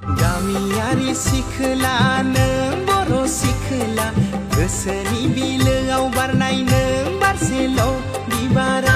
गामियारि सिखोला नों बर' सिखोला गोसोनि बिलोआव बारनाय नों बारसेल' बिबारा।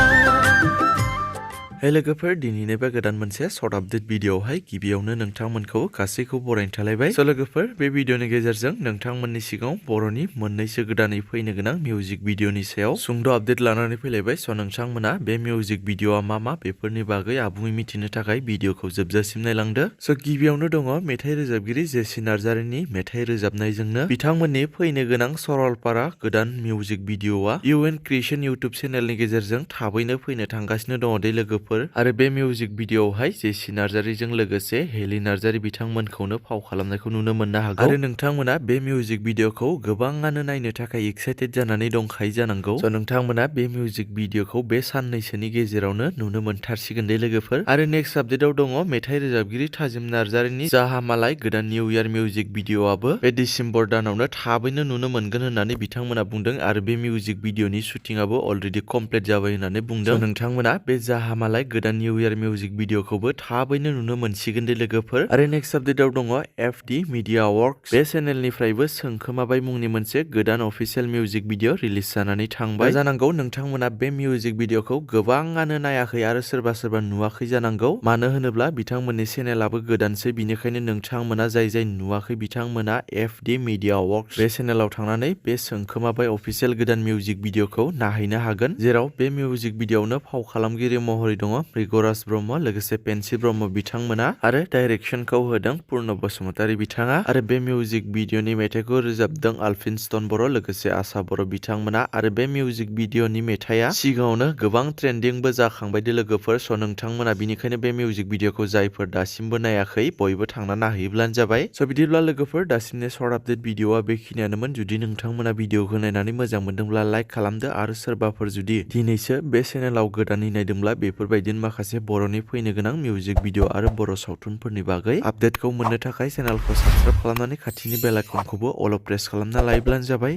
हे लोगोफोर, दिनैनि बे गोदान मोनसे सर्ट आपडेट भिडिअआवहाय गिबियावनो नोंथांमोनखौ गासैखौबो बरायनो थालायबाय। स' लोगोफोर, बे भिडिअनि गेजेरजों नोंथांमोननि सिगाङाव बर'नि मोननैसो गोदानै फैनो गोनां मिउजिक भिडिअनि सायाव सुंद' आपडेट लानानै फैलायबाय। स' नोंथांमोना बे मिउजिक भिडिअआ मा बेफोरनि बागै आबुङै मिथिनो थाखाय भिडिअखौ जोबजासिम नायलांदो। स' गिबियावनो दङ मेथाइ रोजाबगिरि जेसि नार्जारिनि मेथाइ रोजाबनायजोंनो बिथांमोननि फैनो गोनां सरलपारा गोदान मिउजिक भिडिअआ UN क्रिएशन इउटुब चेनेलनि गेजेरजों थाबैनो फैनो थांगासिनो दङ दे लोगोफोर। आरो बे मिउजिक भिडिअआवहाय जेसि नार्जारिजों लोगोसे हेलि नार्जारि बिथांमोनखौनो फाव खालामनायखौ नुनो मोननो हागौ। आरो नोंथांमोना बे मिउजिक भिडिअखौ गोबाङानो नायनो थाखाय एक्साइटेड जानानै दंखायो जानांगौ। स' नोंथांमोना बे मिउजिक भिडिअखौ बे साननैसोनि गेजेरावनो नुनो मोनथारसिगोन दे लोगोफोर। आरो नेक्स्ट आपडेटआव दङ मेथाइ रोजाबगिरि थाजिम नार्जारिनि जाहा मालाय गोदान निउ इयार मिउजिक भिडिअआबो बे डिसेम्बर दानावनो थाबैनो नुनो मोनगोन होननानै बिथांमोना बुंदों। आरो बे मिउजिक भिडिअनि शुटिंआबो अलरेडि कमप्लिट जाबाय होननानै बुंदों। स' नोंथांमोना बे जाहा मालाय गोदान निउ इयार मिउजिक भिडिअखौबो थाबैनो नुनो मोनसिगोन दे लोगोफोर। आरो नेक्स्ट आपडेटआव दङ FD मिडिया वर्क्स बे चेनेलनिफ्रायबो सोंखोमाबाय मुंनि मोनसे गोदान अफिसियेल मिउजिक भिडिअ रिलिज जानानै थांबाय। जानांगौ नोंथांमोना बे मिउजिक भिडिअखौ गोबाङानो नायाखै आरो सोरबा नुवाखै जानांगौ। मानो होनोब्ला बिथांमोननि चेनेलाबो गोदानसै, बिनिखायनो नोंथांमोना जाय नुवाखै बिथांमोना FD मिडिया वर्क्स बे चेनेलाव थांनानै बे सोंखोमाबाय अफिसियेल गोदान मिउजिक भिडिअखौ नायहैनो हागोन। जेराव बे मिउजिक भिडिअआवनो फाव खालामगिरि महरै दङ मृगराज ब्रह्म लोगोसे पेन्सि ब्रह्म बिथांमोना आरो डाइरेक्सनखौ होदों पुर्न बसुमतारी बिथाङा। आरो बे मिउजिक भिडिअनि मेथाइखौ रोजाबदों आलफिनस्टन बर' लोगोसे आसा बर' बिथांमोना। आरो बे मिउजिक भिडिअनि मेथाइआ सिगाङावनो गोबां ट्रेन्डिंबो जाखांबाय दे लोगोफोर। स' नोंथांमोना बिनिखायनो बे मिउजिक भिडिअखौ जायफोर दासिमबो नायाखै बयबो थांना नायहैब्लानो जाबाय। स' बिदिब्ला लोगोफोर, दासिमनि सर्ट आपडेट भिडिअआ बेखिनियानोमोन। जुदि नोंथांमोना भिडिअखौ नायनानै मोजां मोनदोंब्ला लाइक खालामदो। आरो सोरबाफोर जुदि दिनैसो बे चेनेलाव गोदानै नायदोंब्ला बेफोरबायदिनो माखासे बर'नि फैनो गोनां मिउजिक भिडिअ आरो बर' सावथुनफोरनि बागै आपडेटखौ मोननो थाखाय चेनेलखौ साबस्क्राइब खालामनानै खाथिनि बेल आइकनखौबो अल प्रेस खालामना लायोब्लानो जाबाय।